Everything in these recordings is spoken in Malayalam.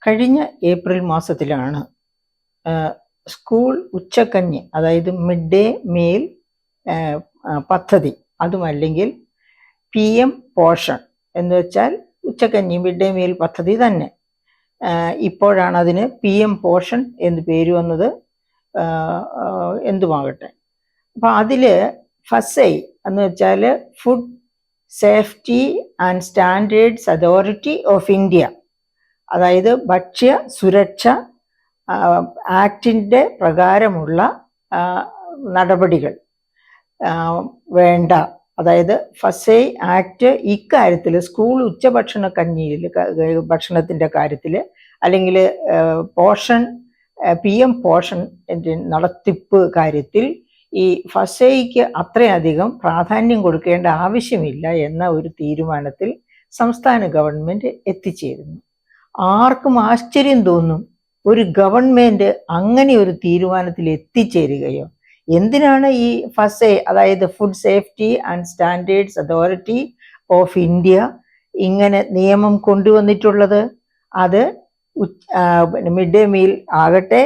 കഴിഞ്ഞ ഏപ്രിൽ മാസത്തിലാണ് സ്കൂൾ ഉച്ചക്കഞ്ഞി, അതായത് മിഡ് ഡേ മീൽ പദ്ധതി, അതുമല്ലെങ്കിൽ PM പോഷൻ എന്ന് വെച്ചാൽ ഉച്ചക്കഞ്ഞി മിഡ് ഡേ മീൽ പദ്ധതി തന്നെ. ഇപ്പോഴാണ് അതിന് PM പോഷൻ എന്ന് പേര് വന്നത്. എന്തുമാകട്ടെ, അപ്പം അതിൽ ഫസൈ എന്ന് വെച്ചാൽ food safety and standards authority of India, അതായത് ഭക്ഷ്യ സുരക്ഷ ആക്ടിൻ്റെ പ്രകാരമുള്ള നടപടികൾ വേണ്ട, അതായത് ഫസൈ ആക്ട് ഇക്കാര്യത്തിൽ സ്കൂൾ ഉച്ചഭക്ഷണ കഞ്ഞിയിൽ ഭക്ഷണത്തിൻ്റെ കാര്യത്തിൽ അല്ലെങ്കിൽ പോഷൻ PM പോഷൻ നടത്തിപ്പ് കാര്യത്തിൽ ഈ ഫസൈക്ക് അത്രയധികം പ്രാധാന്യം കൊടുക്കേണ്ട ആവശ്യമില്ല എന്ന ഒരു തീരുമാനത്തിൽ സംസ്ഥാന ഗവൺമെൻറ് എത്തിച്ചേരുന്നു. ആർക്കും ആശ്ചര്യം തോന്നും, ഒരു ഗവൺമെൻറ് അങ്ങനെ ഒരു തീരുമാനത്തിൽ എത്തിച്ചേരുകയോ? എന്തിനാണ് ഈ ഫസൈ, അതായത് food safety and standards authority of India ഇങ്ങനെ നിയമം കൊണ്ടുവന്നിട്ടുള്ളത്? അത് മിഡ് ഡേ മീൽ ആകട്ടെ,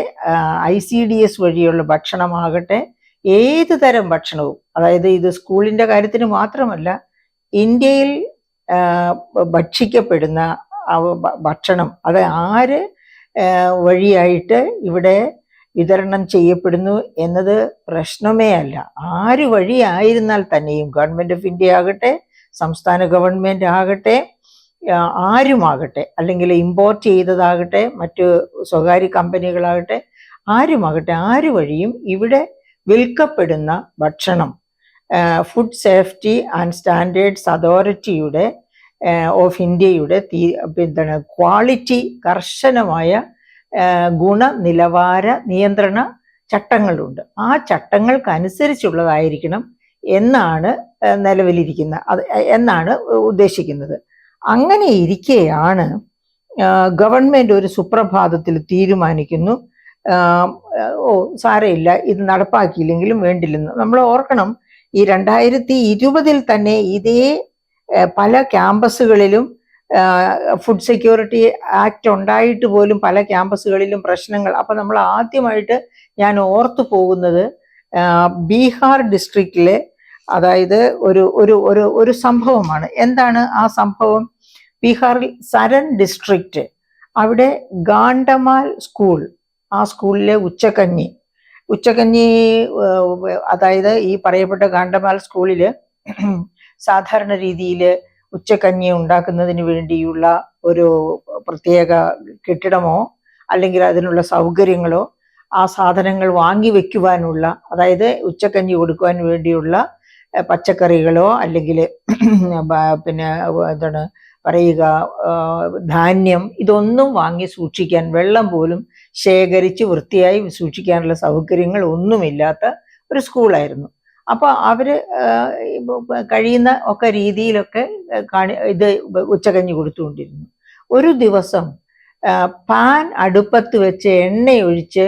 ICDS വഴിയുള്ള ഭക്ഷണമാകട്ടെ, ഏത് തരം ഭക്ഷണവും, അതായത് ഇത് സ്കൂളിൻ്റെ കാര്യത്തിന് മാത്രമല്ല, ഇന്ത്യയിൽ ഭക്ഷിക്കപ്പെടുന്ന ഭക്ഷണം അത് ആര് വഴിയായിട്ട് ഇവിടെ വിതരണം ചെയ്യപ്പെടുന്നു എന്നത് പ്രശ്നമേ അല്ല. ആര് വഴിയായിരുന്നാൽ തന്നെയും, ഗവൺമെൻറ് ഓഫ് ഇന്ത്യ ആകട്ടെ, സംസ്ഥാന ഗവൺമെൻറ് ആകട്ടെ, ആരുമാകട്ടെ, അല്ലെങ്കിൽ ഇമ്പോർട്ട് ചെയ്തതാകട്ടെ, മറ്റ് സ്വകാര്യ കമ്പനികളാകട്ടെ, ആരുമാകട്ടെ, ആര് വഴിയും ഇവിടെ വിൽക്കപ്പെടുന്ന ഭക്ഷണം ഫുഡ് സേഫ്റ്റി ആൻഡ് സ്റ്റാൻഡേർഡ്സ് അതോറിറ്റിയുടെ ഓഫ് ഇന്ത്യയുടെ ക്വാളിറ്റി, കർശനമായ ഗുണനിലവാര നിയന്ത്രണ ചട്ടങ്ങളുണ്ട്. ആ ചട്ടങ്ങൾക്കനുസരിച്ചുള്ളതായിരിക്കണം എന്നാണ് എന്നാണ് ഉദ്ദേശിക്കുന്നത്. അങ്ങനെ ഇരിക്കെയാണ് ഗവൺമെൻറ് ഒരു സുപ്രഭാതത്തിൽ തീരുമാനിക്കുന്നു, സാരമില്ല, ഇത് നടപ്പാക്കിയില്ലെങ്കിലും വേണ്ടില്ലെന്ന്. നമ്മൾ ഓർക്കണം, ഈ 2020 തന്നെ ഇതേ പല ക്യാമ്പസുകളിലും ഫുഡ് സെക്യൂരിറ്റി ആക്ട് ഉണ്ടായിട്ട് പോലും പല ക്യാമ്പസുകളിലും പ്രശ്നങ്ങൾ. അപ്പം നമ്മൾ ആദ്യമായിട്ട് ഞാൻ ഓർത്തു പോകുന്നത് ബീഹാർ ഡിസ്ട്രിക്റ്റിലെ, അതായത് ഒരു ഒരു ഒരു ഒരു സംഭവമാണ്. എന്താണ് ആ സംഭവം? ബീഹാറിൽ സരൻ ഡിസ്ട്രിക്റ്റ്, അവിടെ ഗാണ്ടമാൽ സ്കൂൾ, ആ സ്കൂളിലെ ഉച്ചക്കഞ്ഞി, അതായത് ഈ പറയപ്പെട്ട ഗാണ്ടമാൽ സ്കൂളിൽ സാധാരണ രീതിയിൽ ഉച്ചക്കഞ്ഞി ഉണ്ടാക്കുന്നതിന് വേണ്ടിയുള്ള ഒരു പ്രത്യേക കെട്ടിടമോ അല്ലെങ്കിൽ അതിനുള്ള സൗകര്യങ്ങളോ ആ സാധനങ്ങൾ വാങ്ങി വെക്കുവാനുള്ള, അതായത് ഉച്ചക്കഞ്ഞി കൊടുക്കുവാൻ വേണ്ടിയുള്ള പച്ചക്കറികളോ അല്ലെങ്കിൽ പിന്നെ എന്താണ് പറയുക, ധാന്യം, ഇതൊന്നും വാങ്ങി സൂക്ഷിക്കാൻ, വെള്ളം പോലും ശേഖരിച്ച് വൃത്തിയായി സൂക്ഷിക്കാനുള്ള സൗകര്യങ്ങൾ ഒന്നുമില്ലാത്ത ഒരു സ്കൂളായിരുന്നു. അപ്പോൾ അവർ കഴിയുന്ന ഒക്കെ രീതിയിലൊക്കെ ഇത് ഉച്ചകഞ്ഞി കൊടുത്തുകൊണ്ടിരുന്നു. ഒരു ദിവസം പാൻ അടുപ്പത്ത് വെച്ച് എണ്ണയൊഴിച്ച്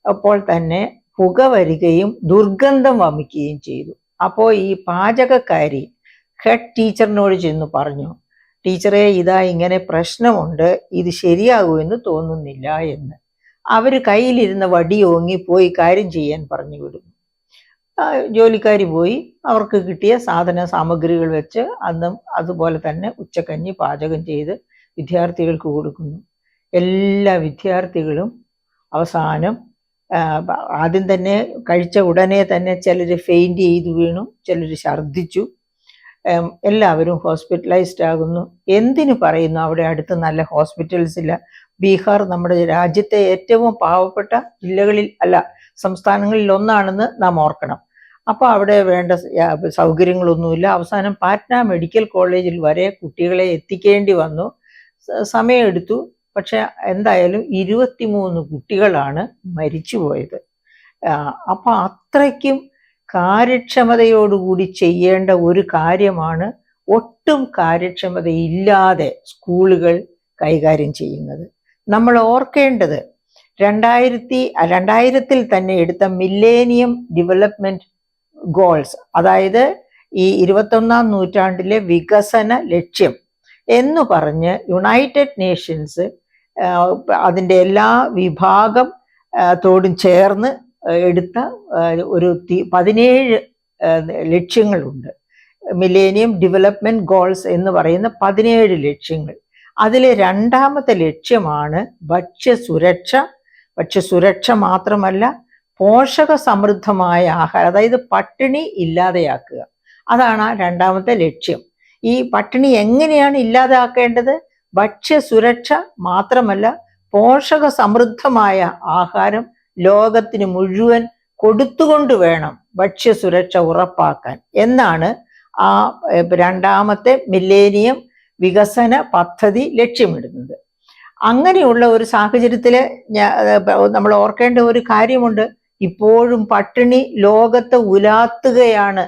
അപ്പോൾ തന്നെ പുക വരികയും ദുർഗന്ധം വമിക്കുകയും ചെയ്തു. അപ്പോൾ ഈ പാചകക്കാരി ഹെഡ് ടീച്ചറിനോട് ചെന്ന് പറഞ്ഞു, ടീച്ചറെ, ഇതാ ഇങ്ങനെ പ്രശ്നമുണ്ട്, ഇത് ശരിയാകുമെന്ന് തോന്നുന്നില്ല എന്ന്. അവർ കയ്യിലിരുന്ന വടി ഓങ്ങി പോയി കാര്യം ചെയ്യാൻ പറഞ്ഞു വിടുന്നു. ജോലിക്കാരി പോയി അവർക്ക് കിട്ടിയ സാധന സാമഗ്രികൾ വെച്ച് അന്നും അതുപോലെ തന്നെ ഉച്ചക്കഞ്ഞി പാചകം ചെയ്ത് വിദ്യാർത്ഥികൾക്ക് കൊടുക്കുന്നു. എല്ലാ വിദ്യാർത്ഥികളും അവസാനം ആദ്യം തന്നെ കഴിച്ച ഉടനെ തന്നെ ചിലർ ഫെയിൻറ്റ് ചെയ്തു വീണു, ചിലർ ഛർദ്ദിച്ചു, എല്ലാവരും ഹോസ്പിറ്റലൈസ്ഡ് ആകുന്നു. എന്തിനു പറയുന്നു, അവിടെ അടുത്ത് നല്ല ഹോസ്പിറ്റൽസ് ഇല്ല. ബീഹാർ നമ്മുടെ രാജ്യത്തെ ഏറ്റവും പാവപ്പെട്ട ജില്ലകളിൽ സംസ്ഥാനങ്ങളിൽ ഒന്നാണെന്ന് നാം ഓർക്കണം. അപ്പോൾ അവിടെ വേണ്ട സൗകര്യങ്ങളൊന്നുമില്ല. അവസാനം പാറ്റ്ന മെഡിക്കൽ കോളേജിൽ വരെ കുട്ടികളെ എത്തിക്കേണ്ടി വന്നു. സമയമെടുത്തു. പക്ഷെ എന്തായാലും 23 കുട്ടികളാണ് മരിച്ചുപോയത്. അപ്പം അത്രയ്ക്കും കാര്യക്ഷമതയോടുകൂടി ചെയ്യേണ്ട ഒരു കാര്യമാണ് ഒട്ടും കാര്യക്ഷമതയില്ലാതെ സ്കൂളുകൾ കൈകാര്യം ചെയ്യുന്നത്. നമ്മൾ ഓർക്കേണ്ടത് 2000 തന്നെ എടുത്ത മില്ലേനിയം ഡെവലപ്മെന്റ് ഗോൾസ്, അതായത് ഈ 21ാം നൂറ്റാണ്ടിലെ വികസന ലക്ഷ്യം എന്ന് പറഞ്ഞ് യുണൈറ്റഡ് നേഷൻസ് അതിൻ്റെ എല്ലാ വിഭാഗം തോടും ചേർന്ന് എടുത്ത ഒരു 17 ലക്ഷ്യങ്ങളുണ്ട്. മില്ലേനിയം ഡെവലപ്മെന്റ് ഗോൾസ് എന്ന് പറയുന്ന 17 ലക്ഷ്യങ്ങൾ. അതിലെ രണ്ടാമത്തെ ലക്ഷ്യമാണ് ഭക്ഷ്യസുരക്ഷ. ഭക്ഷ്യസുരക്ഷ മാത്രമല്ല, പോഷക സമൃദ്ധമായ ആഹാരം, അതായത് പട്ടിണി ഇല്ലാതെയാക്കുക. അതാണ് ആ രണ്ടാമത്തെ ലക്ഷ്യം. ഈ പട്ടിണി എങ്ങനെയാണ് ഇല്ലാതാക്കേണ്ടത്? ഭക്ഷ്യസുരക്ഷ മാത്രമല്ല, പോഷക സമൃദ്ധമായ ആഹാരം ലോകത്തിന് മുഴുവൻ കൊടുത്തുകൊണ്ട് വേണം ഭക്ഷ്യസുരക്ഷ ഉറപ്പാക്കാൻ എന്നാണ് ആ രണ്ടാമത്തെ മില്ലേനിയം വികസന പദ്ധതി ലക്ഷ്യമിടുന്നത്. അങ്ങനെയുള്ള ഒരു സാഹചര്യത്തിൽ നമ്മൾ ഓർക്കേണ്ട ഒരു കാര്യമുണ്ട്. ഇപ്പോഴും പട്ടിണി ലോകത്ത് ഉലാത്തുകയാണ്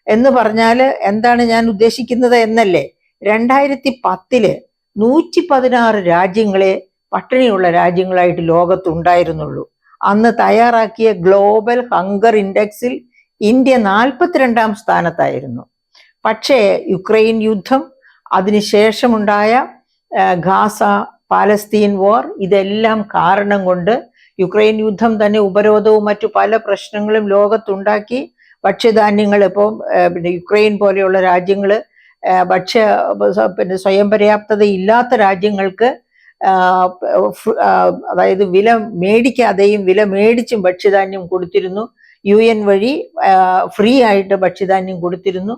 എന്ന് പറഞ്ഞാൽ എന്താണ് ഞാൻ ഉദ്ദേശിക്കുന്നത് എന്നല്ലേ? 2010 116 രാജ്യങ്ങളെ പട്ടിണിയുള്ള രാജ്യങ്ങളായിട്ട് ലോകത്തുണ്ടായിരുന്നുള്ളൂ. അന്ന് തയ്യാറാക്കിയ ഗ്ലോബൽ ഹങ്കർ ഇൻഡെക്സിൽ ഇന്ത്യ 42ാം സ്ഥാനത്തായിരുന്നു. പക്ഷേ യുക്രൈൻ യുദ്ധം, അതിനുശേഷമുണ്ടായ ഗാസ പാലസ്തീൻ വാർ, ഇതെല്ലാം കാരണം കൊണ്ട് യുക്രൈൻ യുദ്ധം തന്നെ ഉപരോധവും മറ്റു പല പ്രശ്നങ്ങളും ലോകത്തുണ്ടാക്കി. ഭക്ഷ്യധാന്യങ്ങൾ ഇപ്പോൾ യുക്രൈൻ പോലെയുള്ള രാജ്യങ്ങൾ സ്വയം പര്യാപ്തത ഇല്ലാത്ത രാജ്യങ്ങൾക്ക് അതായത് വില മേടിക്കാതെയും വില മേടിച്ചും ഭക്ഷ്യധാന്യം കൊടുത്തിരുന്നു. UN വഴി ഫ്രീ ആയിട്ട് ഭക്ഷ്യധാന്യം കൊടുത്തിരുന്നു.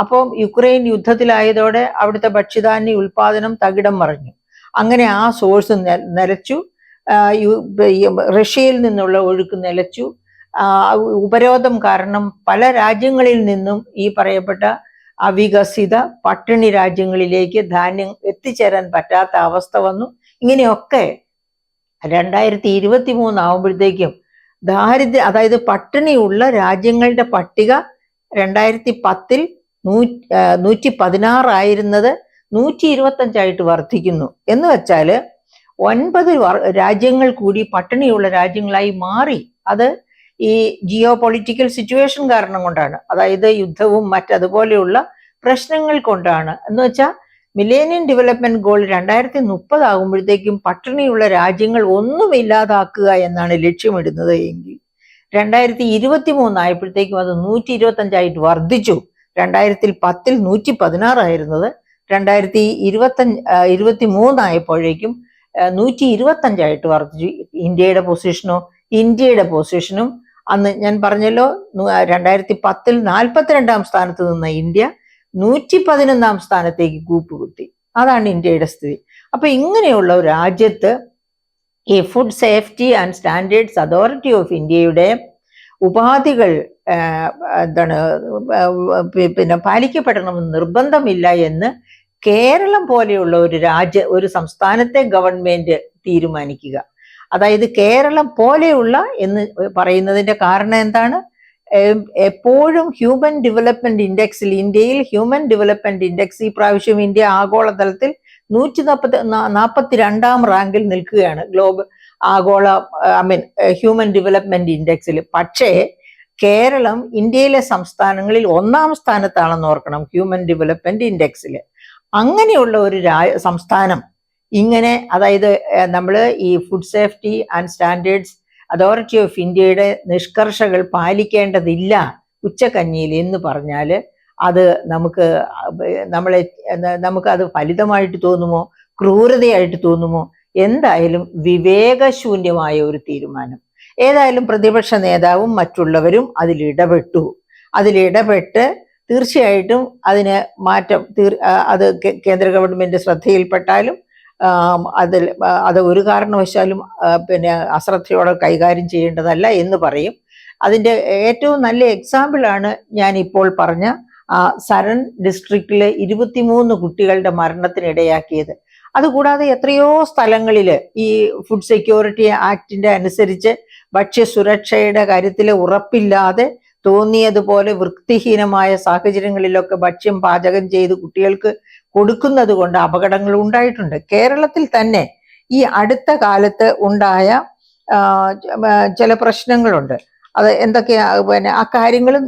അപ്പം യുക്രൈൻ യുദ്ധത്തിലായതോടെ അവിടുത്തെ ഭക്ഷ്യധാന്യ ഉൽപാദനം തകിടം മറിഞ്ഞു. അങ്ങനെ ആ സോഴ്സ് നിലച്ചു. റഷ്യയിൽ നിന്നുള്ള ഒഴുക്ക് നിലച്ചു. ഉപരോധം കാരണം പല രാജ്യങ്ങളിൽ നിന്നും ഈ പറയപ്പെട്ട അവികസിത പട്ടിണി രാജ്യങ്ങളിലേക്ക് ധാന്യം എത്തിച്ചേരാൻ പറ്റാത്ത അവസ്ഥ വന്നു. ഇങ്ങനെയൊക്കെ 2023 ആവുമ്പോഴത്തേക്കും ദാരിദ്ര്യം, അതായത് പട്ടിണിയുള്ള രാജ്യങ്ങളുടെ പട്ടിക 2010 116 ആയിരുന്നത് 125 വർദ്ധിക്കുന്നു. എന്ന് വെച്ചാൽ 9 രാജ്യങ്ങൾ കൂടി പട്ടിണിയുള്ള രാജ്യങ്ങളായി മാറി. അത് ഈ ജിയോ പൊളിറ്റിക്കൽ സിറ്റുവേഷൻ കാരണം കൊണ്ടാണ്, അതായത് യുദ്ധവും മറ്റതുപോലെയുള്ള പ്രശ്നങ്ങൾ കൊണ്ടാണ്. എന്ന് വെച്ചാൽ മില്ലേനിയം ഡെവലപ്മെന്റ് ഗോൾ 2030 ആകുമ്പോഴത്തേക്കും പട്ടിണിയുള്ള രാജ്യങ്ങൾ ഒന്നും ഇല്ലാതാക്കുക എന്നാണ് ലക്ഷ്യമിടുന്നത് എങ്കിൽ 2023 ആയപ്പോഴത്തേക്കും അത് 125 വർദ്ധിച്ചു. 2010 116 ആയിരുന്നത് 2023 ആയപ്പോഴേക്കും 125 വർദ്ധിച്ചു. ഇന്ത്യയുടെ പൊസിഷനും അന്ന് ഞാൻ പറഞ്ഞല്ലോ, 2010 42ാം സ്ഥാനത്ത് നിന്ന ഇന്ത്യ 111ാം സ്ഥാനത്തേക്ക് കൂപ്പുകുത്തി. അതാണ് ഇന്ത്യയുടെ സ്ഥിതി. അപ്പൊ ഇങ്ങനെയുള്ള ഒരു രാജ്യത്ത് ഈ food safety and standards authority of ഇന്ത്യയുടെ ഉപാധികൾ പാലിക്കപ്പെടണമെന്ന് നിർബന്ധമില്ല എന്ന് കേരളം പോലെയുള്ള ഒരു സംസ്ഥാനത്തെ ഗവൺമെന്റ് തീരുമാനിക്കുക. അതായത് കേരളം പോലെയുള്ള എന്ന് പറയുന്നതിന്റെ കാരണം എന്താണ്? എപ്പോഴും ഹ്യൂമൻ ഡെവലപ്മെന്റ് ഇൻഡെക്സിൽ, ഇന്ത്യയിൽ ഹ്യൂമൻ ഡെവലപ്മെന്റ് ഇൻഡെക്സ് ഈ പ്രാവശ്യം ഇന്ത്യ ആഗോളതലത്തിൽ 142ാം റാങ്കിൽ നിൽക്കുകയാണ് ഹ്യൂമൻ ഡെവലപ്മെന്റ് ഇൻഡെക്സിൽ. പക്ഷേ കേരളം ഇന്ത്യയിലെ സംസ്ഥാനങ്ങളിൽ 1ാം സ്ഥാനത്താണെന്ന് ഓർക്കണം ഹ്യൂമൻ ഡെവലപ്മെന്റ് ഇൻഡെക്സിൽ. അങ്ങനെയുള്ള ഒരു സംസ്ഥാനം ഇങ്ങനെ, അതായത് നമ്മൾ ഈ food safety and standards authority of ഇന്ത്യയുടെ നിഷ്കർഷകൾ പാലിക്കേണ്ടതില്ല ഉച്ചക്കഞ്ഞിയിൽ എന്ന് പറഞ്ഞാൽ അത് നമുക്കത് ഫലിതമായിട്ട് തോന്നുമോ, ക്രൂരതയായിട്ട് തോന്നുമോ? എന്തായാലും വിവേകശൂന്യമായ ഒരു തീരുമാനം. ഏതായാലും പ്രതിപക്ഷ നേതാവും മറ്റുള്ളവരും അതിലിടപെട്ട് തീർച്ചയായിട്ടും അതിന് മാറ്റം അത് കേന്ദ്ര ഗവൺമെന്റ് ശ്രദ്ധയിൽപ്പെട്ടാലും അത് ഒരു കാരണവശാലും അശ്രദ്ധയോടെ കൈകാര്യം ചെയ്യേണ്ടതല്ല എന്ന് പറയും. അതിൻ്റെ ഏറ്റവും നല്ല എക്സാമ്പിളാണ് ഞാൻ ഇപ്പോൾ പറഞ്ഞ സരൺ ഡിസ്ട്രിക്റ്റിലെ 23 കുട്ടികളുടെ മരണത്തിനിടയാക്കിയത്. അതുകൂടാതെ എത്രയോ സ്ഥലങ്ങളിൽ ഈ ഫുഡ് സെക്യൂരിറ്റി ആക്ടിന്റെ അനുസരിച്ച് ഭക്ഷ്യസുരക്ഷയുടെ കാര്യത്തിൽ ഉറപ്പില്ലാതെ തോന്നിയതുപോലെ വൃത്തിഹീനമായ സാഹചര്യങ്ങളിലൊക്കെ ഭക്ഷ്യം പാചകം ചെയ്ത് കുട്ടികൾക്ക് കൊടുക്കുന്നത് കൊണ്ട് അപകടങ്ങൾ ഉണ്ടായിട്ടുണ്ട്. കേരളത്തിൽ തന്നെ ഈ അടുത്ത കാലത്ത് ഉണ്ടായ ചില പ്രശ്നങ്ങളുണ്ട്. അത് എന്തൊക്കെയാ ആ കാര്യങ്ങളും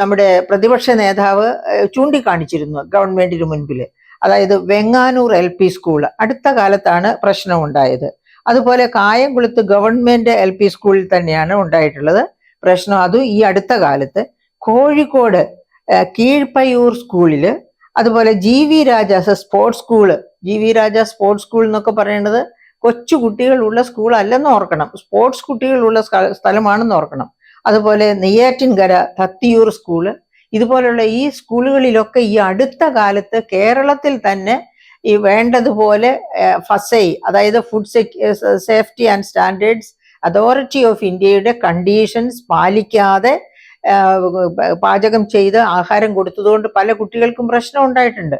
നമ്മുടെ പ്രതിപക്ഷ നേതാവ് ചൂണ്ടിക്കാണിച്ചിരുന്നു ഗവൺമെന്റിന് മുൻപിൽ. അതായത് വെങ്ങാനൂർ LP സ്കൂൾ അടുത്ത കാലത്താണ് പ്രശ്നം ഉണ്ടായത്. അതുപോലെ കായംകുളത്ത് ഗവൺമെന്റ് LP സ്കൂളിൽ തന്നെയാണ് ഉണ്ടായിട്ടുള്ളത് പ്രശ്നം, അതും ഈ അടുത്ത കാലത്ത്. കോഴിക്കോട് കീഴ്പയ്യൂർ സ്കൂളില്, അതുപോലെ GV Rajas sports school, GV രാജ സ്പോർട്സ് സ്കൂൾ എന്നൊക്കെ പറയുന്നത് കൊച്ചു കുട്ടികളുള്ള സ്കൂൾ അല്ലെന്ന് ഓർക്കണം, സ്പോർട്സ് കുട്ടികളുള്ള സ്ഥലമാണെന്ന് ഓർക്കണം. അതുപോലെ നെയ്യാറ്റിൻകര തത്തിയൂർ സ്കൂള്, ഇതുപോലുള്ള ഈ സ്കൂളുകളിലൊക്കെ ഈ അടുത്ത കാലത്ത് കേരളത്തിൽ തന്നെ ഈ വേണ്ടതുപോലെ ഫസൈ, അതായത് food safety and standards authority of ഇന്ത്യയുടെ കണ്ടീഷൻസ് പാലിക്കാതെ പാചകം ചെയ്ത് ആഹാരം കൊടുത്തതുകൊണ്ട് പല കുട്ടികൾക്കും പ്രശ്നം ഉണ്ടായിട്ടുണ്ട്.